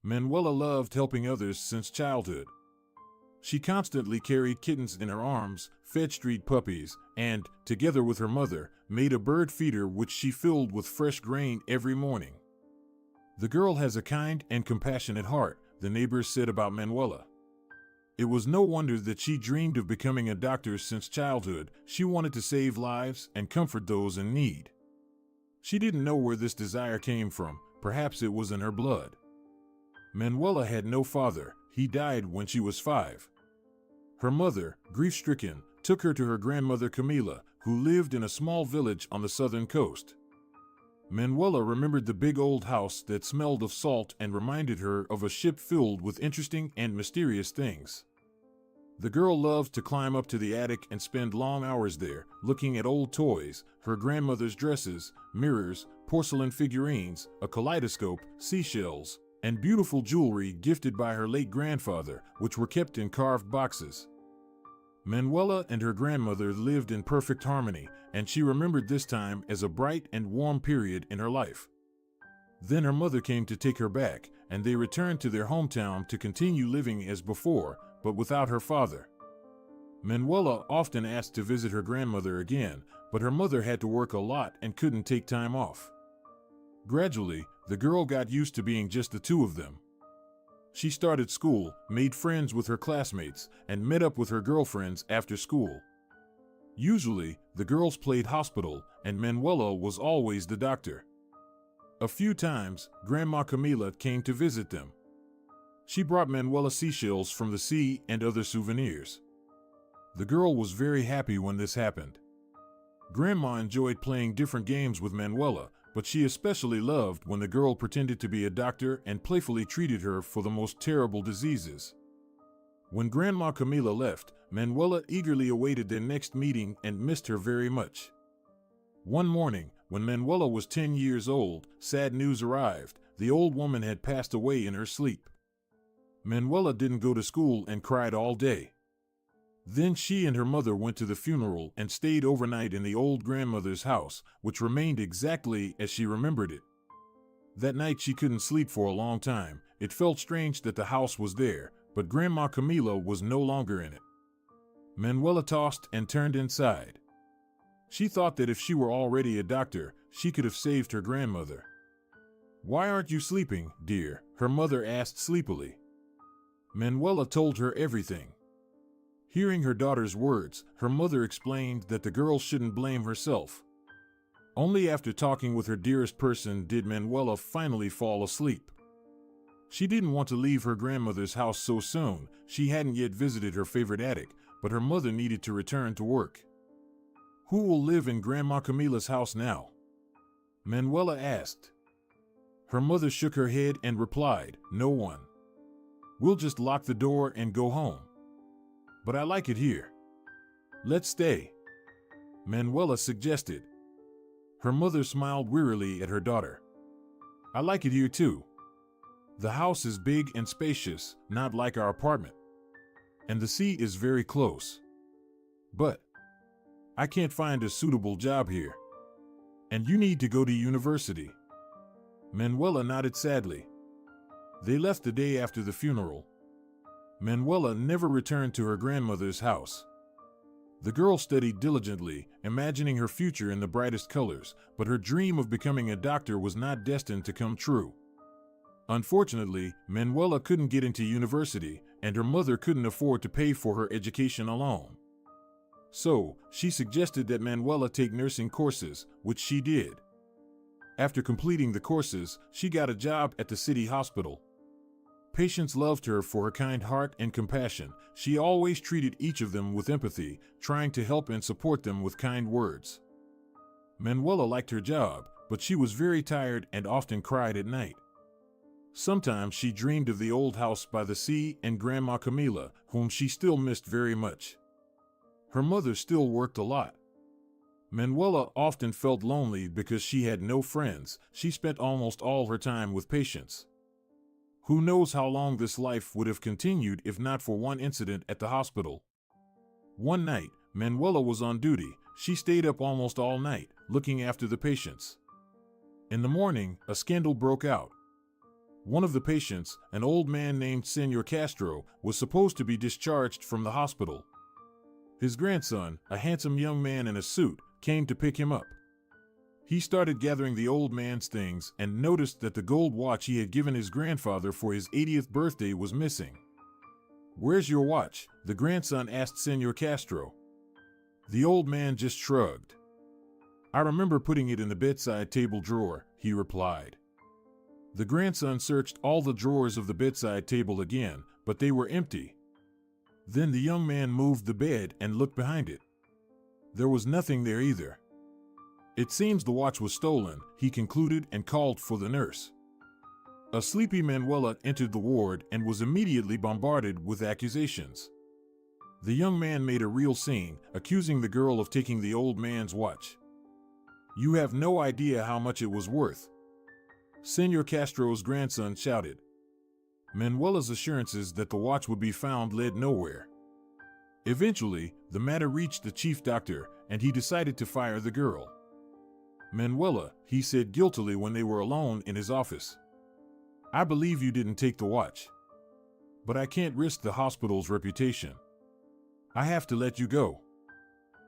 Manuela loved helping others since childhood. She constantly carried kittens in her arms, fed street puppies, and, together with her mother, made a bird feeder which she filled with fresh grain every morning. The girl has a kind and compassionate heart, the neighbors said about Manuela. It was no wonder that she dreamed of becoming a doctor since childhood. She wanted to save lives and comfort those in need. She didn't know where this desire came from. Perhaps it was in her blood. Manuela had no father. He died when she was 5. Her mother, grief-stricken, took her to her grandmother Camila, who lived in a small village on the southern coast. Manuela remembered the big old house that smelled of salt and reminded her of a ship filled with interesting and mysterious things. The girl loved to climb up to the attic and spend long hours there, looking at old toys, her grandmother's dresses, mirrors, porcelain figurines, a kaleidoscope, seashells, and beautiful jewelry gifted by her late grandfather, which were kept in carved boxes. Manuela and her grandmother lived in perfect harmony, and she remembered this time as a bright and warm period in her life. Then her mother came to take her back, and they returned to their hometown to continue living as before, but without her father. Manuela often asked to visit her grandmother again, but her mother had to work a lot and couldn't take time off. Gradually, the girl got used to being just the two of them. She started school, made friends with her classmates, and met up with her girlfriends after school. Usually, the girls played hospital, and Manuela was always the doctor. A few times, Grandma Camila came to visit them. She brought Manuela seashells from the sea and other souvenirs. The girl was very happy when this happened. Grandma enjoyed playing different games with Manuela, but she especially loved when the girl pretended to be a doctor and playfully treated her for the most terrible diseases. When Grandma Camila left, Manuela eagerly awaited their next meeting and missed her very much. One morning, when Manuela was 10 years old, sad news arrived. The old woman had passed away in her sleep. Manuela didn't go to school and cried all day. Then she and her mother went to the funeral and stayed overnight in the old grandmother's house, which remained exactly as she remembered it. That night she couldn't sleep for a long time. It felt strange that the house was there, but Grandma Camila was no longer in it. Manuela tossed and turned inside. She thought that if she were already a doctor, she could have saved her grandmother. "Why aren't you sleeping, dear?" her mother asked sleepily. Manuela told her everything. Hearing her daughter's words, her mother explained that the girl shouldn't blame herself. Only after talking with her dearest person did Manuela finally fall asleep. She didn't want to leave her grandmother's house so soon. She hadn't yet visited her favorite attic, but her mother needed to return to work. "Who will live in Grandma Camila's house now?" Manuela asked. Her mother shook her head and replied, "No one. We'll just lock the door and go home." "But I like it here." "Let's stay," Manuela suggested. Her mother smiled wearily at her daughter. "I like it here too. The house is big and spacious, not like our apartment. And the sea is very close. But I can't find a suitable job here. And you need to go to university." Manuela nodded sadly. They left the day after the funeral. Manuela never returned to her grandmother's house. The girl studied diligently, imagining her future in the brightest colors, but her dream of becoming a doctor was not destined to come true. Unfortunately, Manuela couldn't get into university, and her mother couldn't afford to pay for her education alone. So, she suggested that Manuela take nursing courses, which she did. After completing the courses, she got a job at the city hospital. Patients loved her for her kind heart and compassion. She always treated each of them with empathy, trying to help and support them with kind words. Manuela liked her job, but she was very tired and often cried at night. Sometimes she dreamed of the old house by the sea and Grandma Camila, whom she still missed very much. Her mother still worked a lot. Manuela often felt lonely because she had no friends. She spent almost all her time with patients. Who knows how long this life would have continued if not for one incident at the hospital. One night, Manuela was on duty. She stayed up almost all night, looking after the patients. In the morning, a scandal broke out. One of the patients, an old man named Senor Castro, was supposed to be discharged from the hospital. His grandson, a handsome young man in a suit, came to pick him up. He started gathering the old man's things and noticed that the gold watch he had given his grandfather for his 80th birthday was missing. "Where's your watch?" the grandson asked Senor Castro. The old man just shrugged. "I remember putting it in the bedside table drawer," he replied. The grandson searched all the drawers of the bedside table again, but they were empty. Then the young man moved the bed and looked behind it. There was nothing there either. "It seems the watch was stolen," he concluded and called for the nurse. A sleepy Manuela entered the ward and was immediately bombarded with accusations. The young man made a real scene, accusing the girl of taking the old man's watch. "You have no idea how much it was worth," Senor Castro's grandson shouted. Manuela's assurances that the watch would be found led nowhere. Eventually, the matter reached the chief doctor, and he decided to fire the girl. "Manuela," he said guiltily when they were alone in his office, "I believe you didn't take the watch. But I can't risk the hospital's reputation. I have to let you go."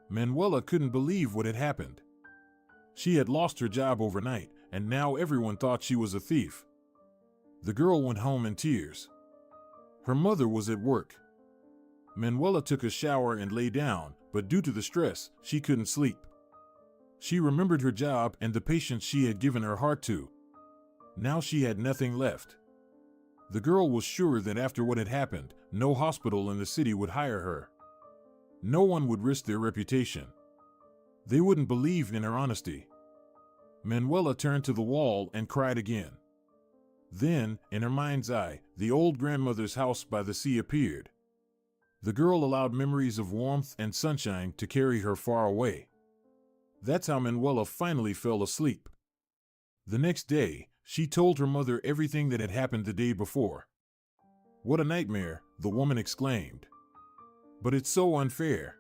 Manuela couldn't believe what had happened. She had lost her job overnight, and now everyone thought she was a thief. The girl went home in tears. Her mother was at work. Manuela took a shower and lay down, but due to the stress, she couldn't sleep. She remembered her job and the patients she had given her heart to. Now she had nothing left. The girl was sure that after what had happened, no hospital in the city would hire her. No one would risk their reputation. They wouldn't believe in her honesty. Manuela turned to the wall and cried again. Then, in her mind's eye, the old grandmother's house by the sea appeared. The girl allowed memories of warmth and sunshine to carry her far away. That's how Manuela finally fell asleep. The next day, she told her mother everything that had happened the day before. "What a nightmare," the woman exclaimed. "But it's so unfair."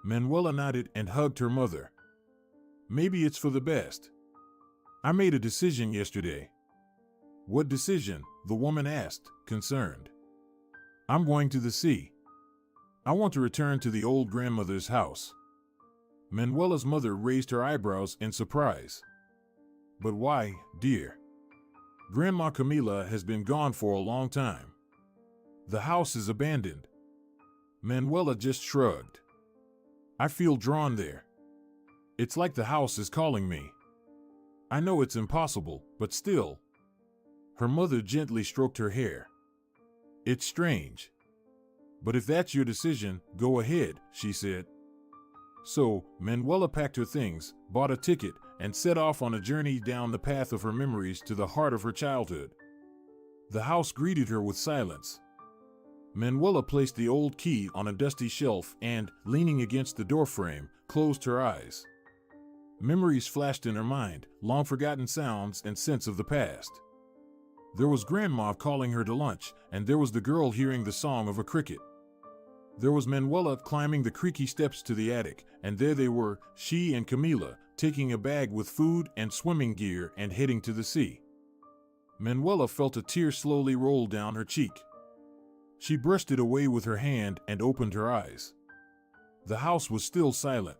Manuela nodded and hugged her mother. "Maybe it's for the best. I made a decision yesterday." "What decision?" the woman asked, concerned. "I'm going to the sea. I want to return to the old grandmother's house." Manuela's mother raised her eyebrows in surprise. "But why, dear? Grandma Camila has been gone for a long time. The house is abandoned." Manuela just shrugged. "I feel drawn there. It's like the house is calling me. I know it's impossible, but still." Her mother gently stroked her hair. "It's strange. But if that's your decision, go ahead," she said. So, Manuela packed her things, bought a ticket, and set off on a journey down the path of her memories to the heart of her childhood. The house greeted her with silence. Manuela placed the old key on a dusty shelf and, leaning against the doorframe, closed her eyes. Memories flashed in her mind, long-forgotten sounds and scents of the past. There was Grandma calling her to lunch, and there was the girl hearing the song of a cricket. There was Manuela climbing the creaky steps to the attic, and there they were, she and Camila, taking a bag with food and swimming gear and heading to the sea. Manuela felt a tear slowly roll down her cheek. She brushed it away with her hand and opened her eyes. The house was still silent.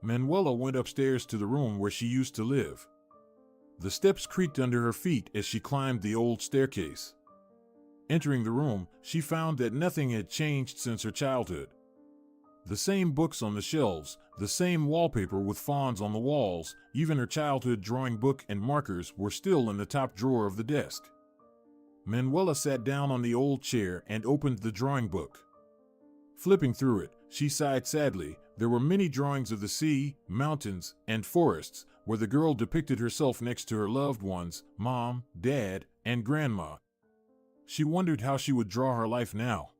Manuela went upstairs to the room where she used to live. The steps creaked under her feet as she climbed the old staircase. Entering the room, she found that nothing had changed since her childhood. The same books on the shelves, the same wallpaper with fawns on the walls, even her childhood drawing book and markers were still in the top drawer of the desk. Manuela sat down on the old chair and opened the drawing book. Flipping through it, she sighed sadly. There were many drawings of the sea, mountains, and forests, where the girl depicted herself next to her loved ones, Mom, Dad, and Grandma. She wondered how she would draw her life now.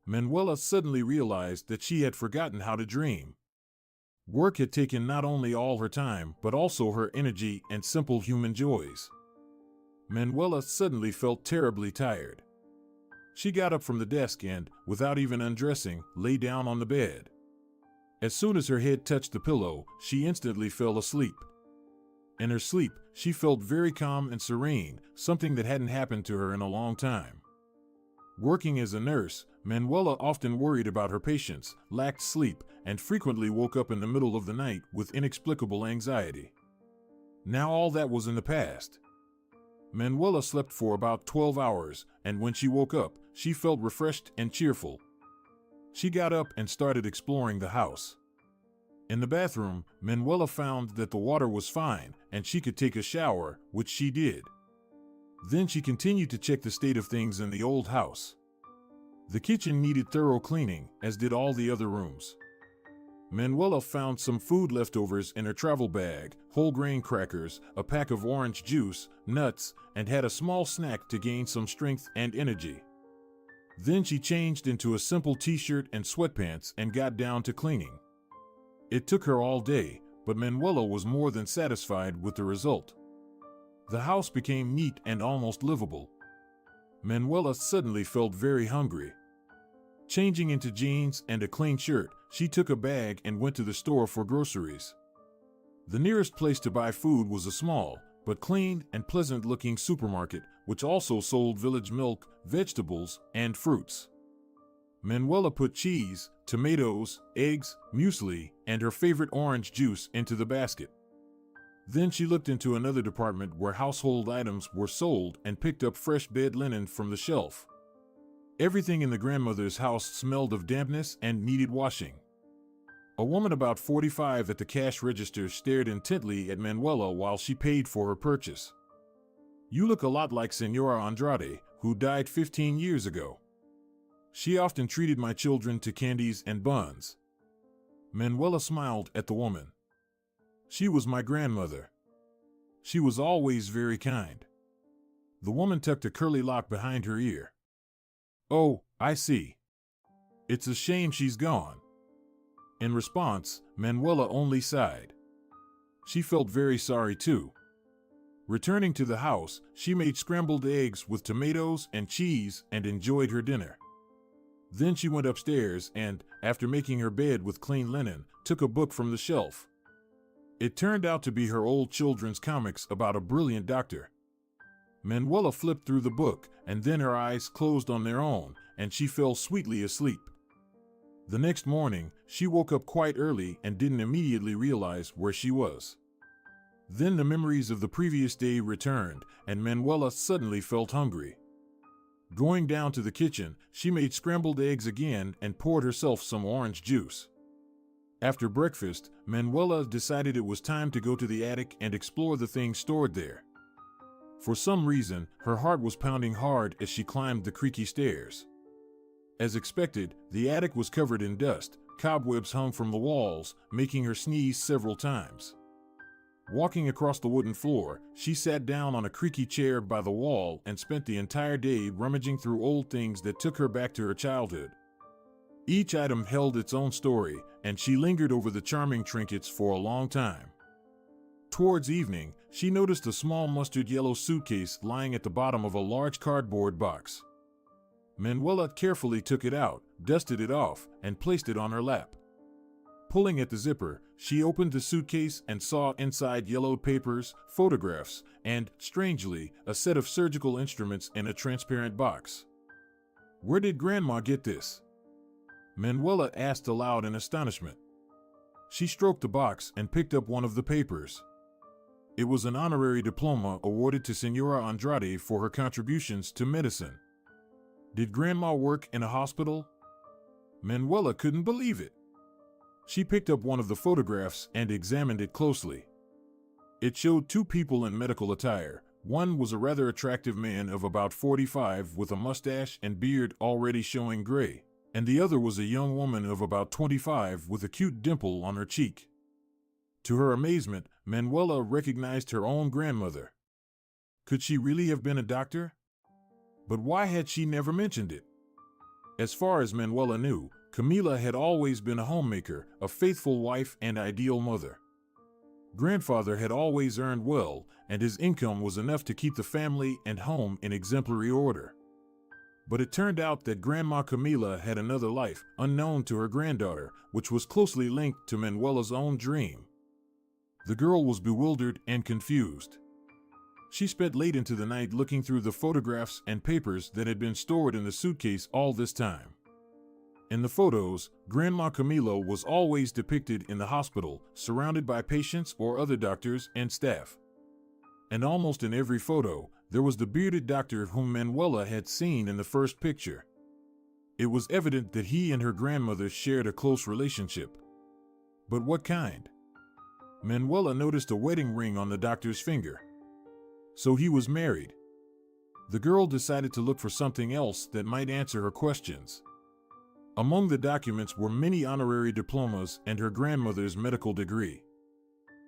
Manuela suddenly realized that she had forgotten how to dream. Work had taken not only all her time, but also her energy and simple human joys. Manuela suddenly felt terribly tired. She got up from the desk and, without even undressing, lay down on the bed. As soon as her head touched the pillow, she instantly fell asleep. In her sleep, she felt very calm and serene, something that hadn't happened to her in a long time. Working as a nurse, Manuela often worried about her patients, lacked sleep, and frequently woke up in the middle of the night with inexplicable anxiety. Now all that was in the past. Manuela slept for about 12 hours, and when she woke up, she felt refreshed and cheerful. She got up and started exploring the house. In the bathroom, Manuela found that the water was fine and she could take a shower, which she did. Then she continued to check the state of things in the old house. The kitchen needed thorough cleaning, as did all the other rooms. Manuela found some food leftovers in her travel bag, whole grain crackers, a pack of orange juice, nuts, and had a small snack to gain some strength and energy. Then she changed into a simple t-shirt and sweatpants and got down to cleaning. It took her all day, but Manuela was more than satisfied with the result. The house became neat and almost livable. Manuela suddenly felt very hungry. Changing into jeans and a clean shirt, she took a bag and went to the store for groceries. The nearest place to buy food was a small, but clean and pleasant-looking supermarket, which also sold village milk, vegetables, and fruits. Manuela put cheese, tomatoes, eggs, muesli, and her favorite orange juice into the basket. Then she looked into another department where household items were sold and picked up fresh bed linen from the shelf. Everything in the grandmother's house smelled of dampness and needed washing. A woman about 45 at the cash register stared intently at Manuela while she paid for her purchase. "You look a lot like Senora Andrade, who died 15 years ago. She often treated my children to candies and buns." Manuela smiled at the woman. "She was my grandmother. She was always very kind." The woman tucked a curly lock behind her ear. "Oh, I see. It's a shame she's gone." In response, Manuela only sighed. She felt very sorry too. Returning to the house, she made scrambled eggs with tomatoes and cheese and enjoyed her dinner. Then she went upstairs and, after making her bed with clean linen, took a book from the shelf. It turned out to be her old children's comics about a brilliant doctor. Manuela flipped through the book, and then her eyes closed on their own, and she fell sweetly asleep. The next morning, she woke up quite early and didn't immediately realize where she was. Then the memories of the previous day returned, and Manuela suddenly felt hungry. Going down to the kitchen, she made scrambled eggs again and poured herself some orange juice. After breakfast, Manuela decided it was time to go to the attic and explore the things stored there. For some reason, her heart was pounding hard as she climbed the creaky stairs. As expected, the attic was covered in dust, cobwebs hung from the walls, making her sneeze several times. Walking across the wooden floor, she sat down on a creaky chair by the wall and spent the entire day rummaging through old things that took her back to her childhood. Each item held its own story, and she lingered over the charming trinkets for a long time. Towards evening, she noticed a small mustard yellow suitcase lying at the bottom of a large cardboard box. Manuela carefully took it out, dusted it off, and placed it on her lap. Pulling at the zipper, she opened the suitcase and saw inside yellowed papers, photographs, and, strangely, a set of surgical instruments in a transparent box. "Where did Grandma get this?" Manuela asked aloud in astonishment. She stroked the box and picked up one of the papers. It was an honorary diploma awarded to Senora Andrade for her contributions to medicine. Did Grandma work in a hospital? Manuela couldn't believe it. She picked up one of the photographs and examined it closely. It showed two people in medical attire. One was a rather attractive man of about 45 with a mustache and beard already showing gray, and the other was a young woman of about 25 with a cute dimple on her cheek. To her amazement, Manuela recognized her own grandmother. Could she really have been a doctor? But why had she never mentioned it? As far as Manuela knew, Camila had always been a homemaker, a faithful wife and ideal mother. Grandfather had always earned well, and his income was enough to keep the family and home in exemplary order. But it turned out that Grandma Camila had another life, unknown to her granddaughter, which was closely linked to Manuela's own dream. The girl was bewildered and confused. She spent late into the night looking through the photographs and papers that had been stored in the suitcase all this time. In the photos, Grandma Camila was always depicted in the hospital, surrounded by patients or other doctors and staff. And almost in every photo, there was the bearded doctor whom Manuela had seen in the first picture. It was evident that he and her grandmother shared a close relationship. But what kind? Manuela noticed a wedding ring on the doctor's finger. So he was married. The girl decided to look for something else that might answer her questions. Among the documents were many honorary diplomas and her grandmother's medical degree.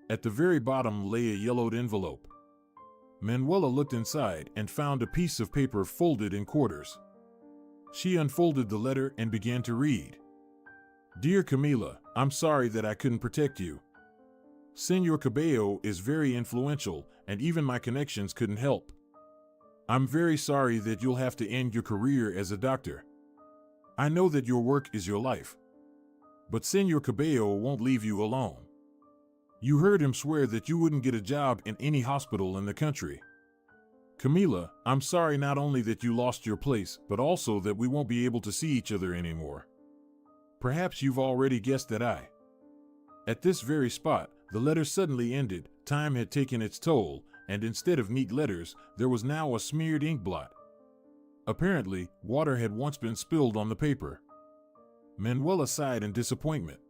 At the very bottom lay a yellowed envelope. Manuela looked inside and found a piece of paper folded in quarters. She unfolded the letter and began to read. "Dear Camila, I'm sorry that I couldn't protect you. Senor Cabello is very influential, and even my connections couldn't help. I'm very sorry that you'll have to end your career as a doctor. I know that your work is your life. But Senor Cabello won't leave you alone. You heard him swear that you wouldn't get a job in any hospital in the country. Camila, I'm sorry not only that you lost your place, but also that we won't be able to see each other anymore. Perhaps you've already guessed that I..." At this very spot, the letter suddenly ended. Time had taken its toll, and instead of neat letters, there was now a smeared ink blot. Apparently, water had once been spilled on the paper. Manuela sighed in disappointment.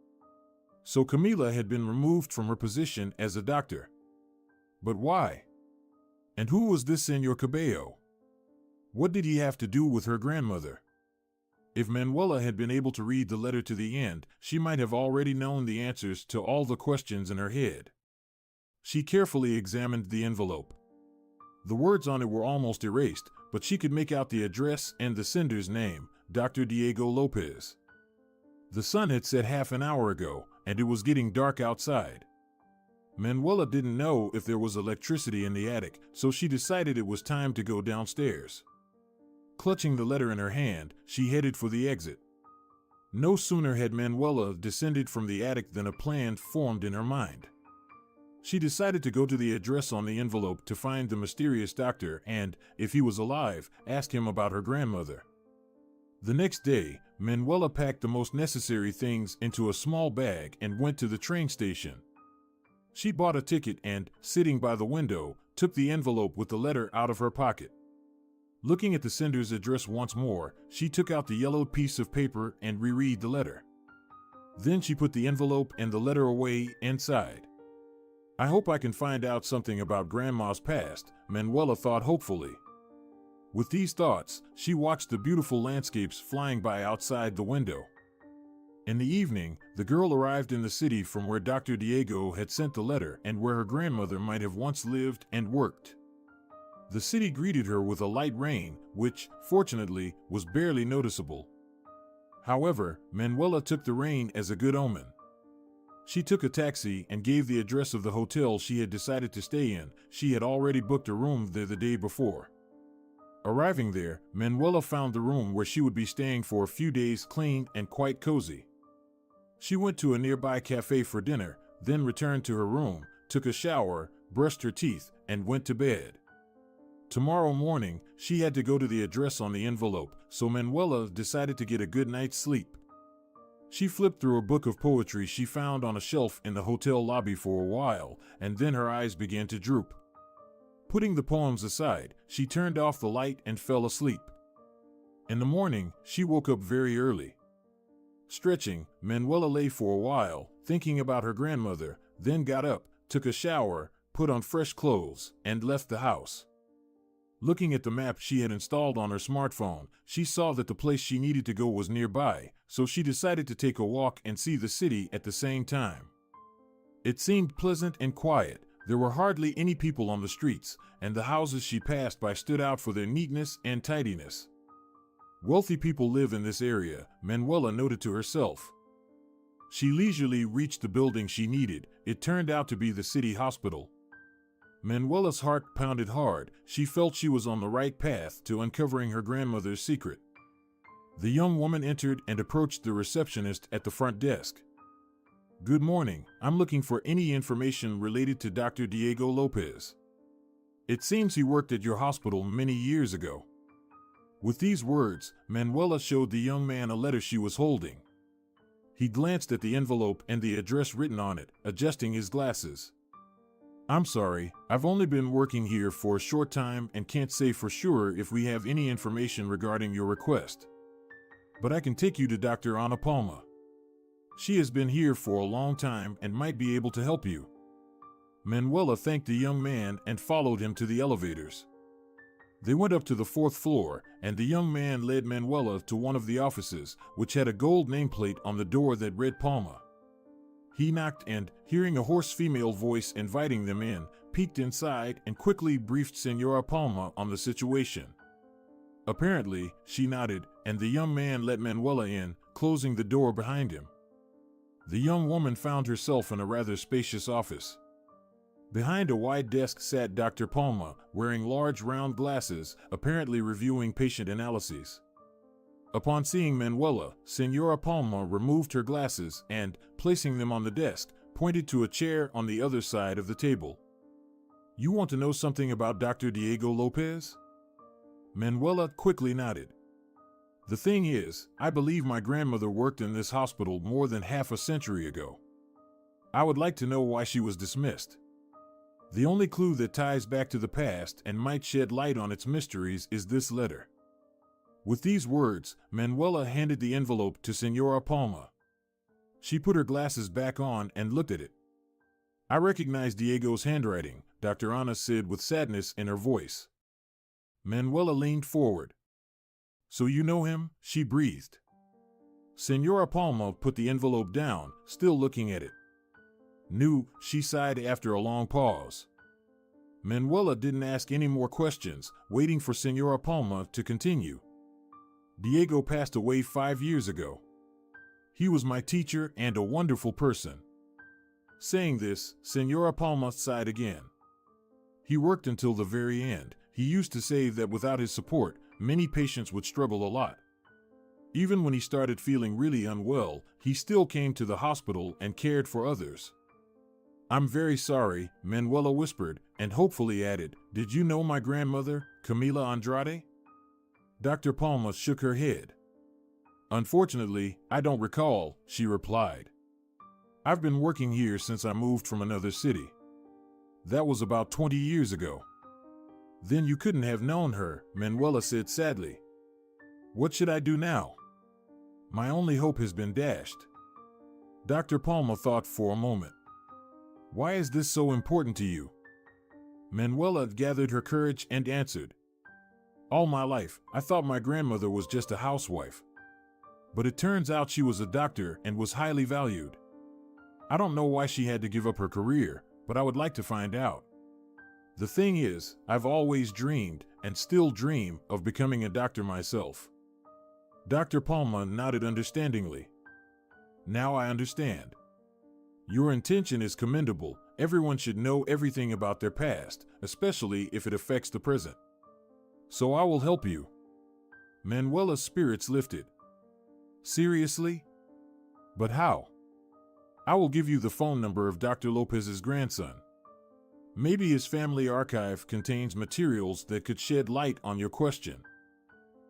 So Camila had been removed from her position as a doctor. But why? And who was this Senor Cabello? What did he have to do with her grandmother? If Manuela had been able to read the letter to the end, she might have already known the answers to all the questions in her head. She carefully examined the envelope. The words on it were almost erased, but she could make out the address and the sender's name, Dr. Diego Lopez. The sun had set half an hour ago, and it was getting dark outside. Manuela didn't know if there was electricity in the attic, so she decided it was time to go downstairs. Clutching the letter in her hand, she headed for the exit. No sooner had Manuela descended from the attic than a plan formed in her mind. She decided to go to the address on the envelope to find the mysterious doctor and, if he was alive, ask him about her grandmother. The next day, Manuela packed the most necessary things into a small bag and went to the train station. She bought a ticket and, sitting by the window, took the envelope with the letter out of her pocket. Looking at the sender's address once more, she took out the yellowed piece of paper and reread the letter. Then she put the envelope and the letter away inside. I hope I can find out something about Grandma's past, Manuela thought hopefully. With these thoughts, she watched the beautiful landscapes flying by outside the window. In the evening, the girl arrived in the city from where Dr. Diego had sent the letter and where her grandmother might have once lived and worked. The city greeted her with a light rain, which, fortunately, was barely noticeable. However, Manuela took the rain as a good omen. She took a taxi and gave the address of the hotel she had decided to stay in. She had already booked a room there the day before. Arriving there, Manuela found the room where she would be staying for a few days clean and quite cozy. She went to a nearby cafe for dinner, then returned to her room, took a shower, brushed her teeth, and went to bed. Tomorrow morning, she had to go to the address on the envelope, so Manuela decided to get a good night's sleep. She flipped through a book of poetry she found on a shelf in the hotel lobby for a while, and then her eyes began to droop. Putting the poems aside, she turned off the light and fell asleep. In the morning, she woke up very early. Stretching, Manuela lay for a while, thinking about her grandmother, then got up, took a shower, put on fresh clothes, and left the house. Looking at the map she had installed on her smartphone, she saw that the place she needed to go was nearby, so she decided to take a walk and see the city at the same time. It seemed pleasant and quiet. There were hardly any people on the streets, and the houses she passed by stood out for their neatness and tidiness. Wealthy people live in this area, Manuela noted to herself. She leisurely reached the building she needed. It turned out to be the city hospital. Manuela's heart pounded hard. She felt she was on the right path to uncovering her grandmother's secret. The young woman entered and approached the receptionist at the front desk. Good morning. I'm looking for any information related to Dr. Diego Lopez. It seems he worked at your hospital many years ago. With these words, Manuela showed the young man a letter she was holding. He glanced at the envelope and the address written on it, adjusting his glasses. I'm sorry, I've only been working here for a short time and can't say for sure if we have any information regarding your request. But I can take you to Dr. Ana Palma. She has been here for a long time and might be able to help you. Manuela thanked the young man and followed him to the elevators. They went up to the 4th floor, and the young man led Manuela to one of the offices, which had a gold nameplate on the door that read Palma. He knocked and, hearing a hoarse female voice inviting them in, peeked inside and quickly briefed Senora Palma on the situation. Apparently, she nodded, and the young man let Manuela in, closing the door behind him. The young woman found herself in a rather spacious office. Behind a wide desk sat Dr. Palma, wearing large round glasses, apparently reviewing patient analyses. Upon seeing Manuela, Senora Palma removed her glasses and, placing them on the desk, pointed to a chair on the other side of the table. You want to know something about Dr. Diego Lopez? Manuela quickly nodded. The thing is, I believe my grandmother worked in this hospital more than half a century ago. I would like to know why she was dismissed. The only clue that ties back to the past and might shed light on its mysteries is this letter. With these words, Manuela handed the envelope to Senora Palma. She put her glasses back on and looked at it. I recognize Diego's handwriting, Dr. Ana said with sadness in her voice. Manuela leaned forward. So you know him? She breathed. Senora Palma put the envelope down, still looking at it. Knew, she sighed after a long pause. Manuela didn't ask any more questions, waiting for Senora Palma to continue. Diego passed away 5 years ago. He was my teacher and a wonderful person. Saying this, Senora Palma sighed again. He worked until the very end. He used to say that without his support, many patients would struggle a lot. Even when he started feeling really unwell, he still came to the hospital and cared for others. I'm very sorry, Manuela whispered, and hopefully added, did you know my grandmother, Camila Andrade? Dr. Palma shook her head. Unfortunately, I don't recall, she replied. I've been working here since I moved from another city. That was about 20 years ago. Then you couldn't have known her, Manuela said sadly. What should I do now? My only hope has been dashed. Dr. Palma thought for a moment. Why is this so important to you? Manuela gathered her courage and answered. All my life, I thought my grandmother was just a housewife. But it turns out she was a doctor and was highly valued. I don't know why she had to give up her career, but I would like to find out. The thing is, I've always dreamed, and still dream, of becoming a doctor myself. Dr. Palma nodded understandingly. Now I understand. Your intention is commendable. Everyone should know everything about their past, especially if it affects the present. So I will help you. Manuela's spirits lifted. Seriously? But how? I will give you the phone number of Dr. Lopez's grandson. Maybe his family archive contains materials that could shed light on your question.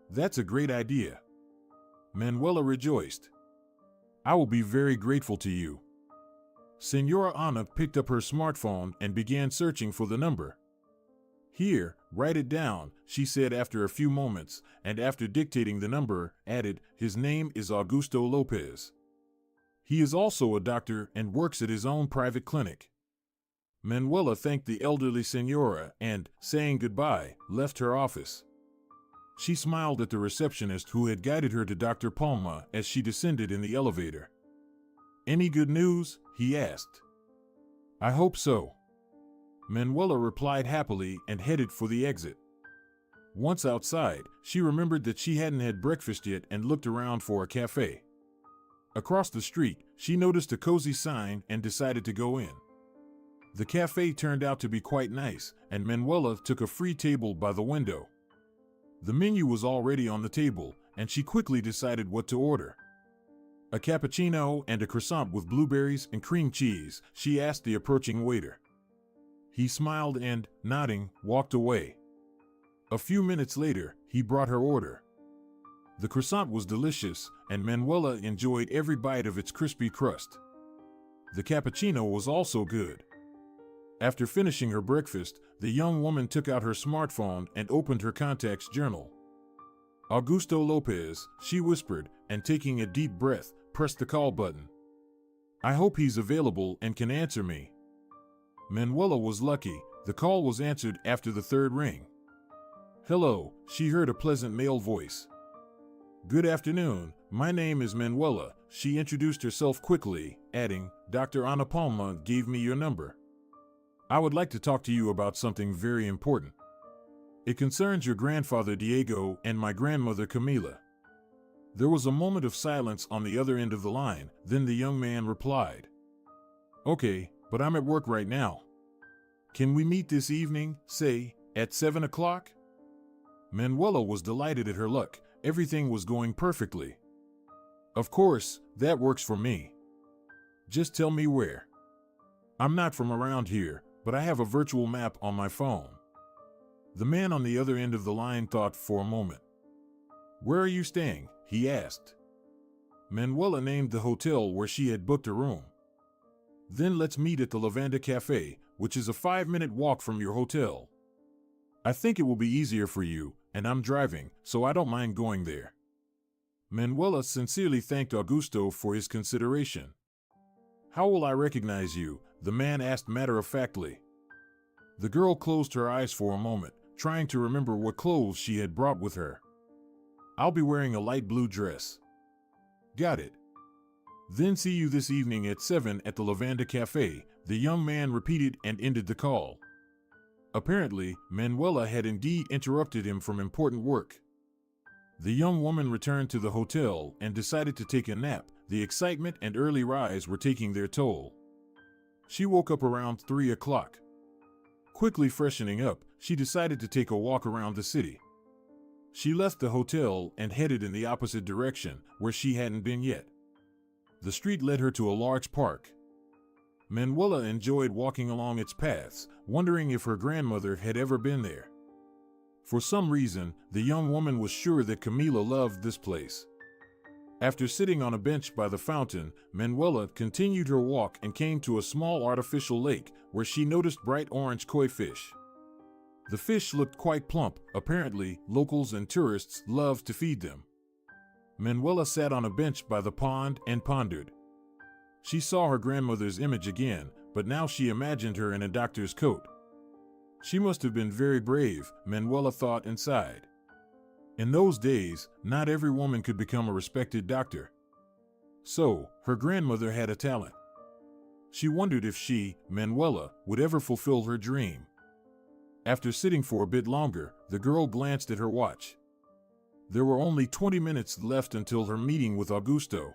That's a great idea. Manuela rejoiced. I will be very grateful to you. Senora Ana picked up her smartphone and began searching for the number. Here, write it down, she said after a few moments, and after dictating the number, added, his name is Augusto Lopez. He is also a doctor and works at his own private clinic. Manuela thanked the elderly senora and, saying goodbye, left her office. She smiled at the receptionist who had guided her to Dr. Palma as she descended in the elevator. Any good news? He asked. I hope so. Manuela replied happily and headed for the exit. Once outside, she remembered that she hadn't had breakfast yet and looked around for a cafe. Across the street, she noticed a cozy sign and decided to go in. The cafe turned out to be quite nice, and Manuela took a free table by the window. The menu was already on the table, and she quickly decided what to order. A cappuccino and a croissant with blueberries and cream cheese, she asked the approaching waiter. He smiled and, nodding, walked away. A few minutes later, he brought her order. The croissant was delicious, and Manuela enjoyed every bite of its crispy crust. The cappuccino was also good. After finishing her breakfast, the young woman took out her smartphone and opened her contacts journal. Augusto Lopez, she whispered, and taking a deep breath, pressed the call button. I hope he's available and can answer me. Manuela was lucky. The call was answered after the third ring. Hello, she heard a pleasant male voice. Good afternoon, my name is Manuela, she introduced herself quickly, adding, Dr. Ana Palma gave me your number. I would like to talk to you about something very important. It concerns your grandfather Diego and my grandmother Camila. There was a moment of silence on the other end of the line, then the young man replied. Okay, but I'm at work right now. Can we meet this evening, say, at 7 o'clock? Manuela was delighted at her luck. Everything was going perfectly. Of course, that works for me. Just tell me where. I'm not from around here, but I have a virtual map on my phone. The man on the other end of the line thought for a moment. Where are you staying? He asked. Manuela named the hotel where she had booked a room. Then let's meet at the Lavanda Cafe, which is a 5-minute walk from your hotel. I think it will be easier for you, and I'm driving, so I don't mind going there. Manuela sincerely thanked Augusto for his consideration. How will I recognize you? The man asked matter-of-factly. The girl closed her eyes for a moment, trying to remember what clothes she had brought with her. I'll be wearing a light blue dress. Got it. Then see you this evening at 7 at the Lavanda Cafe, the young man repeated and ended the call. Apparently, Manuela had indeed interrupted him from important work. The young woman returned to the hotel and decided to take a nap. The excitement and early rise were taking their toll. She woke up around 3 o'clock. Quickly freshening up, she decided to take a walk around the city. She left the hotel and headed in the opposite direction, where she hadn't been yet. The street led her to a large park. Manuela enjoyed walking along its paths, wondering if her grandmother had ever been there. For some reason, the young woman was sure that Camila loved this place. After sitting on a bench by the fountain, Manuela continued her walk and came to a small artificial lake, where she noticed bright orange koi fish. The fish looked quite plump. Apparently, locals and tourists loved to feed them. Manuela sat on a bench by the pond and pondered. She saw her grandmother's image again, but now she imagined her in a doctor's coat. She must have been very brave, Manuela thought and sighed. In those days, not every woman could become a respected doctor. So, her grandmother had a talent. She wondered if she, Manuela, would ever fulfill her dream. After sitting for a bit longer, the girl glanced at her watch. There were only 20 minutes left until her meeting with Augusto.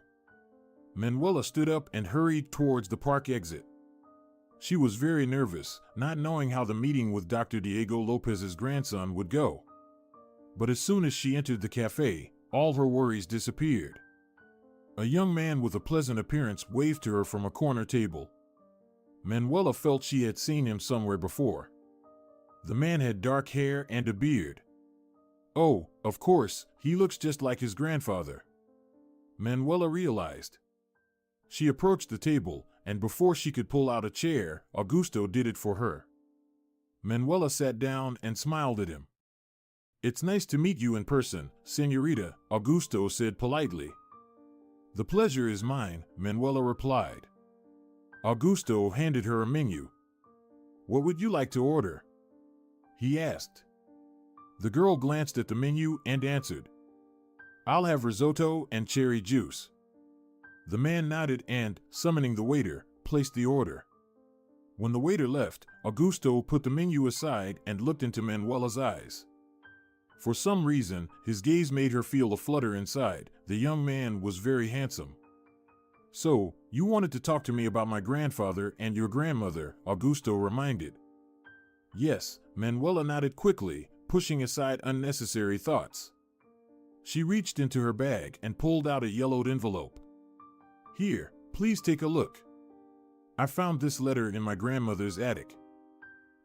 Manuela stood up and hurried towards the park exit. She was very nervous, not knowing how the meeting with Dr. Diego Lopez's grandson would go. But as soon as she entered the cafe, all her worries disappeared. A young man with a pleasant appearance waved to her from a corner table. Manuela felt she had seen him somewhere before. The man had dark hair and a beard. Oh, of course, he looks just like his grandfather, Manuela realized. She approached the table, and before she could pull out a chair, Augusto did it for her. Manuela sat down and smiled at him. It's nice to meet you in person, Señorita, Augusto said politely. The pleasure is mine, Manuela replied. Augusto handed her a menu. What would you like to order? He asked. The girl glanced at the menu and answered. I'll have risotto and cherry juice. The man nodded and, summoning the waiter, placed the order. When the waiter left, Augusto put the menu aside and looked into Manuela's eyes. For some reason, his gaze made her feel a flutter inside. The young man was very handsome. So, you wanted to talk to me about my grandfather and your grandmother, Augusto reminded. Yes, Manuela nodded quickly, pushing aside unnecessary thoughts. She reached into her bag and pulled out a yellowed envelope. Here, please take a look. I found this letter in my grandmother's attic.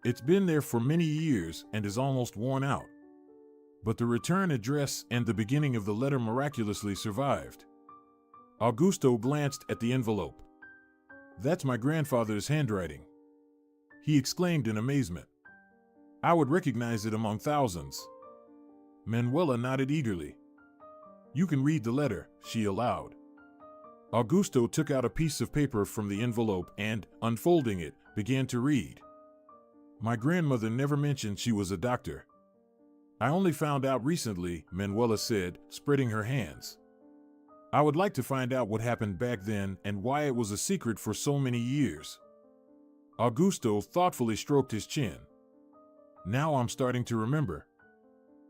It's been there for many years and is almost worn out. But the return address and the beginning of the letter miraculously survived. Augusto glanced at the envelope. That's my grandfather's handwriting, he exclaimed in amazement. I would recognize it among thousands. Manuela nodded eagerly. You can read the letter, she allowed. Augusto took out a piece of paper from the envelope and, unfolding it, began to read. My grandmother never mentioned she was a doctor. I only found out recently, Manuela said, spreading her hands. I would like to find out what happened back then and why it was a secret for so many years. Augusto thoughtfully stroked his chin. Now I'm starting to remember.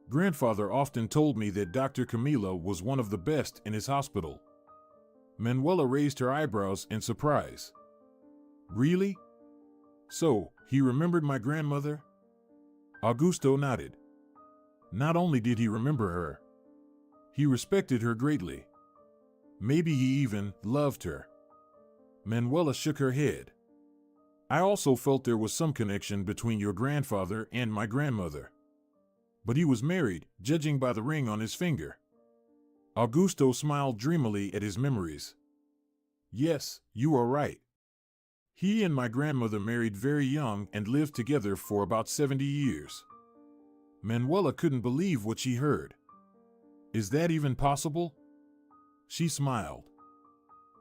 Grandfather often told me that Dr. Camilo was one of the best in his hospital. Manuela raised her eyebrows in surprise. Really? So, he remembered my grandmother? Augusto nodded. Not only did he remember her, he respected her greatly. Maybe he even loved her. Manuela shook her head. I also felt there was some connection between your grandfather and my grandmother. But he was married, judging by the ring on his finger. Augusto smiled dreamily at his memories. Yes, you are right. He and my grandmother married very young and lived together for about 70 years. Manuela couldn't believe what she heard. Is that even possible? She smiled.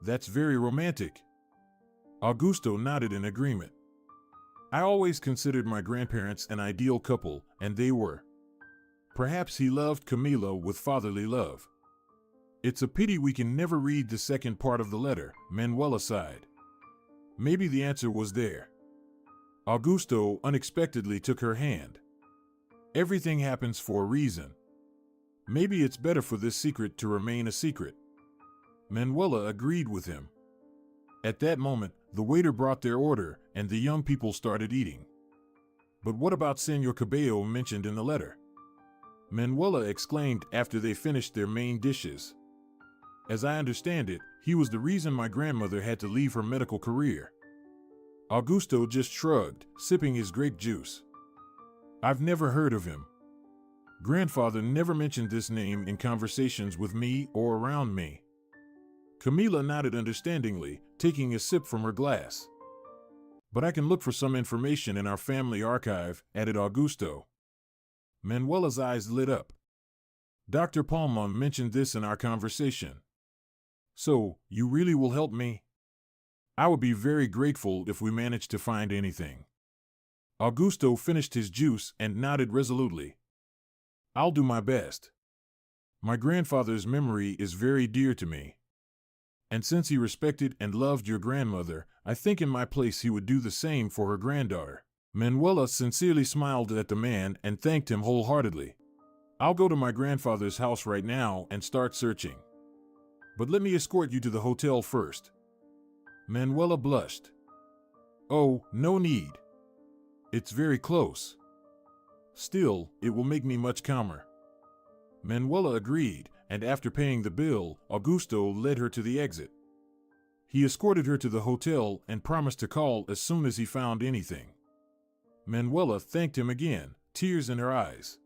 That's very romantic. Augusto nodded in agreement. I always considered my grandparents an ideal couple, and they were. Perhaps he loved Camilo with fatherly love. It's a pity we can never read the second part of the letter, Manuela sighed. Maybe the answer was there. Augusto unexpectedly took her hand. Everything happens for a reason. Maybe it's better for this secret to remain a secret. Manuela agreed with him. At that moment, the waiter brought their order, and the young people started eating. But what about Senor Cabello mentioned in the letter? Manuela exclaimed after they finished their main dishes. As I understand it, he was the reason my grandmother had to leave her medical career. Augusto just shrugged, sipping his grape juice. I've never heard of him. Grandfather never mentioned this name in conversations with me or around me. Camila nodded understandingly, taking a sip from her glass. But I can look for some information in our family archive, added Augusto. Manuela's eyes lit up. Dr. Palma mentioned this in our conversation. So, you really will help me? I would be very grateful if we managed to find anything. Augusto finished his juice and nodded resolutely. I'll do my best. My grandfather's memory is very dear to me. And since he respected and loved your grandmother, I think in my place he would do the same for her granddaughter. Manuela sincerely smiled at the man and thanked him wholeheartedly. I'll go to my grandfather's house right now and start searching. But let me escort you to the hotel first. Manuela blushed. Oh, no need. It's very close. Still, it will make me much calmer. Manuela agreed, and after paying the bill, Augusto led her to the exit. He escorted her to the hotel and promised to call as soon as he found anything. Manuela thanked him again, tears in her eyes.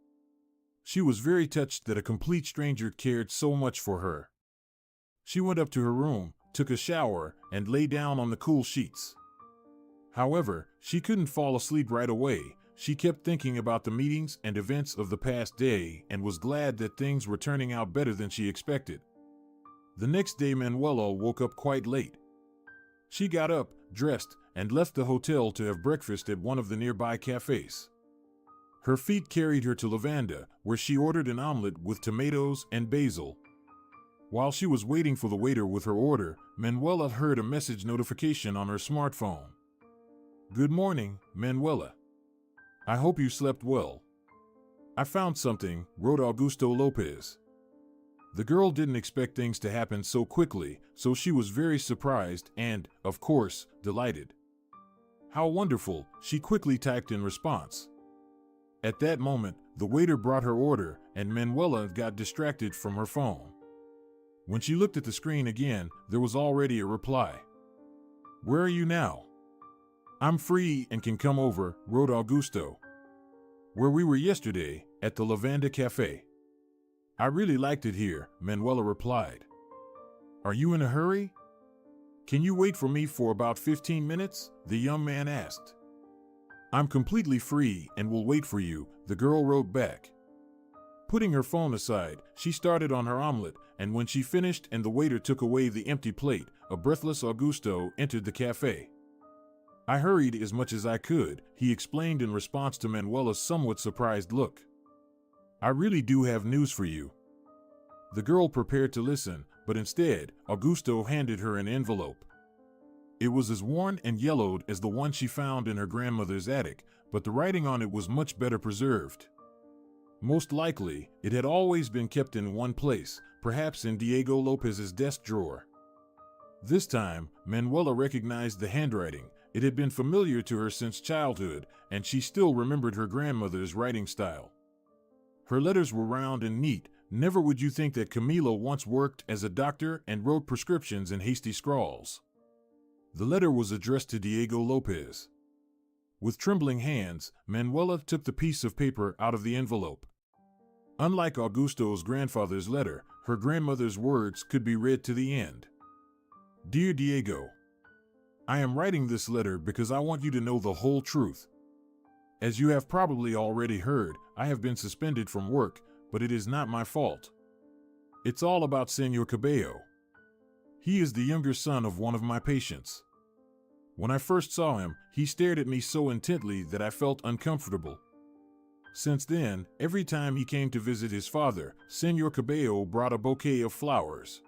She was very touched that a complete stranger cared so much for her. She went up to her room, took a shower, and lay down on the cool sheets. However, she couldn't fall asleep right away. She kept thinking about the meetings and events of the past day and was glad that things were turning out better than she expected. The next day, Manuela woke up quite late. She got up, dressed, and left the hotel to have breakfast at one of the nearby cafes. Her feet carried her to Lavanda, where she ordered an omelet with tomatoes and basil. While she was waiting for the waiter with her order, Manuela heard a message notification on her smartphone. Good morning, Manuela. I hope you slept well. I found something, wrote Augusto Lopez. The girl didn't expect things to happen so quickly, so she was very surprised and, of course, delighted. How wonderful, she quickly typed in response. At that moment, the waiter brought her order, and Manuela got distracted from her phone. When she looked at the screen again, there was already a reply. "Where are you now?" "I'm free and can come over," wrote Augusto. "Where we were yesterday, at the Lavanda Cafe." "I really liked it here," Manuela replied. "Are you in a hurry?" "Can you wait for me for about 15 minutes?" the young man asked. "I'm completely free and will wait for you," the girl wrote back. Putting her phone aside, she started on her omelet, and when she finished and the waiter took away the empty plate, a breathless Augusto entered the cafe. "I hurried as much as I could," he explained in response to Manuela's somewhat surprised look. "I really do have news for you." The girl prepared to listen, but instead, Augusto handed her an envelope. It was as worn and yellowed as the one she found in her grandmother's attic, but the writing on it was much better preserved. Most likely, it had always been kept in one place, perhaps in Diego Lopez's desk drawer. This time, Manuela recognized the handwriting. It had been familiar to her since childhood, and she still remembered her grandmother's writing style. Her letters were round and neat. Never would you think that Camila once worked as a doctor and wrote prescriptions in hasty scrawls. The letter was addressed to Diego Lopez. With trembling hands, Manuela took the piece of paper out of the envelope. Unlike Augusto's grandfather's letter, her grandmother's words could be read to the end. "Dear Diego, I am writing this letter because I want you to know the whole truth. As you have probably already heard, I have been suspended from work, but it is not my fault. It's all about Senor Cabello. He is the younger son of one of my patients. When I first saw him, he stared at me so intently that I felt uncomfortable. Since then, every time he came to visit his father, Senor Cabello brought a bouquet of flowers.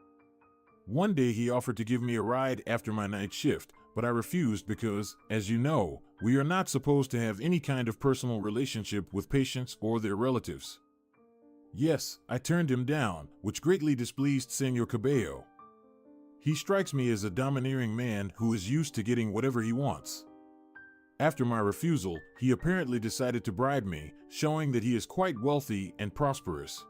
One day he offered to give me a ride after my night shift, but I refused because, as you know, we are not supposed to have any kind of personal relationship with patients or their relatives. Yes, I turned him down, which greatly displeased Senor Cabello. He strikes me as a domineering man who is used to getting whatever he wants. After my refusal, he apparently decided to bribe me, showing that he is quite wealthy and prosperous.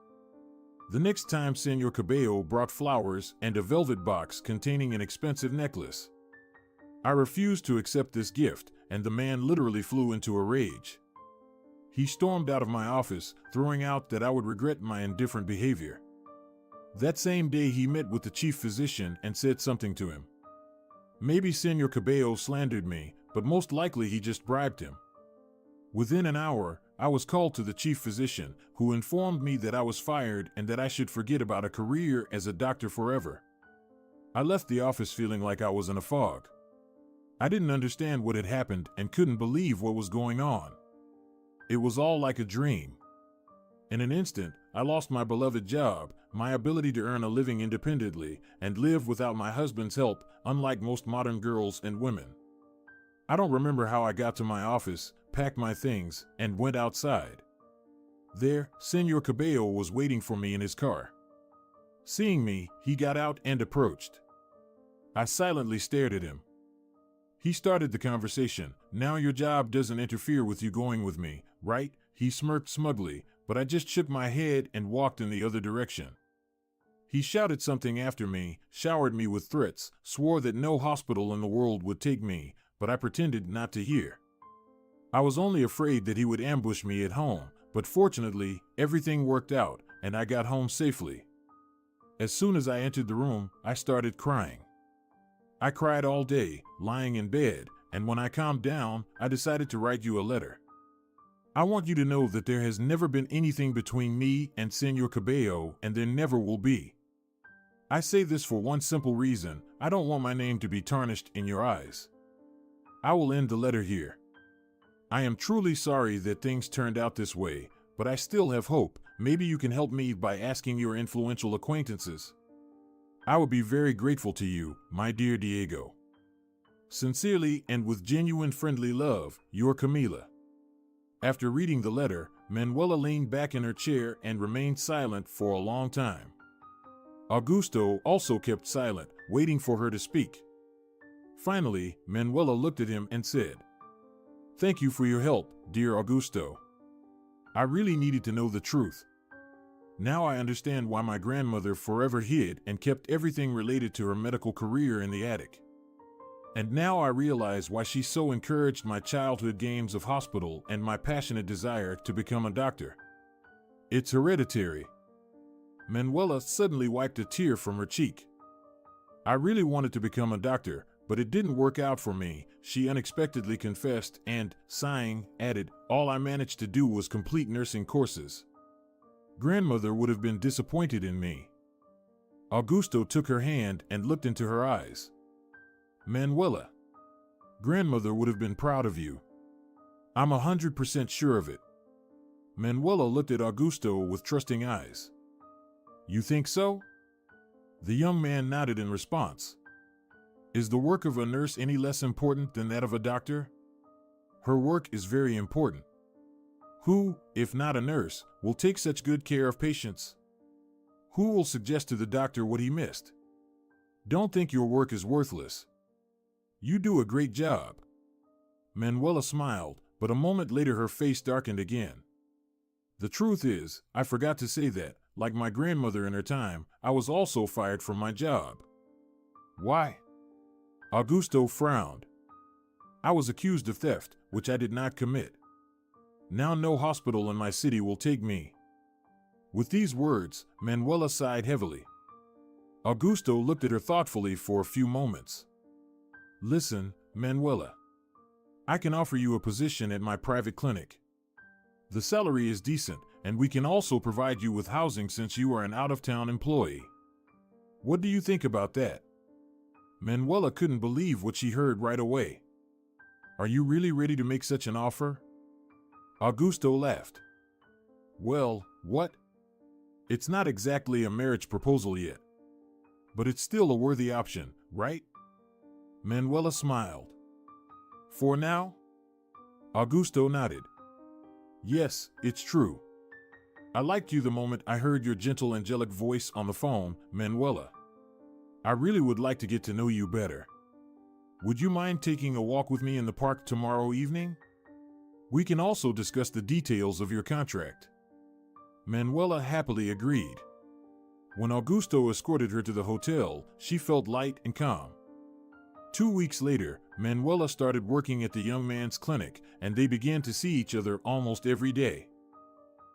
The next time Senor Cabello brought flowers and a velvet box containing an expensive necklace. I refused to accept this gift, and the man literally flew into a rage. He stormed out of my office, throwing out that I would regret my indifferent behavior. That same day he met with the chief physician and said something to him. Maybe Senor Cabello slandered me, but most likely he just bribed him. Within an hour, I was called to the chief physician, who informed me that I was fired and that I should forget about a career as a doctor forever. I left the office feeling like I was in a fog. I didn't understand what had happened and couldn't believe what was going on. It was all like a dream. In an instant, I lost my beloved job, my ability to earn a living independently, and live without my husband's help, unlike most modern girls and women. I don't remember how I got to my office, packed my things, and went outside. There, Senor Cabello was waiting for me in his car. Seeing me, he got out and approached. I silently stared at him. He started the conversation. "Now your job doesn't interfere with you going with me, right?" He smirked smugly, but I just shook my head and walked in the other direction. He shouted something after me, showered me with threats, swore that no hospital in the world would take me, but I pretended not to hear. I was only afraid that he would ambush me at home, but fortunately, everything worked out, and I got home safely. As soon as I entered the room, I started crying. I cried all day, lying in bed, and when I calmed down, I decided to write you a letter. I want you to know that there has never been anything between me and Senor Cabello, and there never will be. I say this for one simple reason: I don't want my name to be tarnished in your eyes. I will end the letter here. I am truly sorry that things turned out this way, but I still have hope. Maybe you can help me by asking your influential acquaintances. I would be very grateful to you, my dear Diego. Sincerely and with genuine friendly love, your Camila. After reading the letter, Manuela leaned back in her chair and remained silent for a long time. Augusto also kept silent, waiting for her to speak. Finally, Manuela looked at him and said, "Thank you for your help, dear Augusto. I really needed to know the truth." Now I understand why my grandmother forever hid and kept everything related to her medical career in the attic. And now I realize why she so encouraged my childhood games of hospital and my passionate desire to become a doctor. It's hereditary. Manuela suddenly wiped a tear from her cheek. I really wanted to become a doctor, but it didn't work out for me, she unexpectedly confessed and, sighing, added, all I managed to do was complete nursing courses. Grandmother would have been disappointed in me. Augusto took her hand and looked into her eyes. Manuela, grandmother would have been proud of you. I'm 100% sure of it. Manuela looked at Augusto with trusting eyes. You think so? The young man nodded in response. Is the work of a nurse any less important than that of a doctor? Her work is very important. Who, if not a nurse, will take such good care of patients? Who will suggest to the doctor what he missed? Don't think your work is worthless. You do a great job. Manuela smiled, but a moment later her face darkened again. The truth is, I forgot to say that, like my grandmother in her time, I was also fired from my job. Why? Augusto frowned. I was accused of theft, which I did not commit. Now no hospital in my city will take me. With these words, Manuela sighed heavily. Augusto looked at her thoughtfully for a few moments. Listen, Manuela. I can offer you a position at my private clinic. The salary is decent, and we can also provide you with housing since you are an out-of-town employee. What do you think about that? Manuela couldn't believe what she heard right away. Are you really ready to make such an offer? Augusto laughed. Well, what? It's not exactly a marriage proposal yet. But it's still a worthy option, right? Manuela smiled. For now? Augusto nodded. Yes, it's true. I liked you the moment I heard your gentle angelic voice on the phone, Manuela. I really would like to get to know you better. Would you mind taking a walk with me in the park tomorrow evening? We can also discuss the details of your contract. Manuela happily agreed. When Augusto escorted her to the hotel, she felt light and calm. 2 weeks later, Manuela started working at the young man's clinic, and they began to see each other almost every day.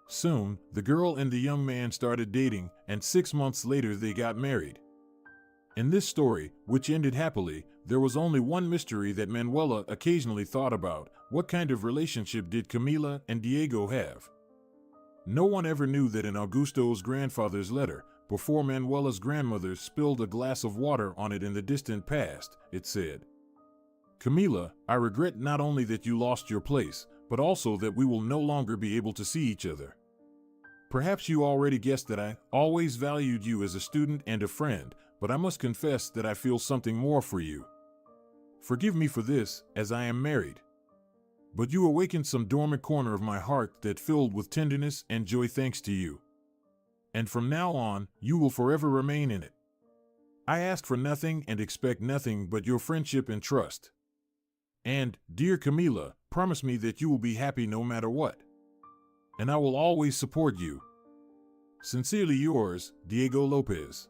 Soon, the girl and the young man started dating, and 6 months later they got married. In this story, which ended happily, there was only one mystery that Manuela occasionally thought about: what kind of relationship did Camila and Diego have? No one ever knew that in Augusto's grandfather's letter, before Manuela's grandmother spilled a glass of water on it in the distant past, it said, Camila, I regret not only that you lost your place, but also that we will no longer be able to see each other. Perhaps you already guessed that I always valued you as a student and a friend, but I must confess that I feel something more for you. Forgive me for this, as I am married. But you awakened some dormant corner of my heart that filled with tenderness and joy thanks to you. And from now on, you will forever remain in it. I ask for nothing and expect nothing but your friendship and trust. And, dear Camila, promise me that you will be happy no matter what. And I will always support you. Sincerely yours, Diego Lopez.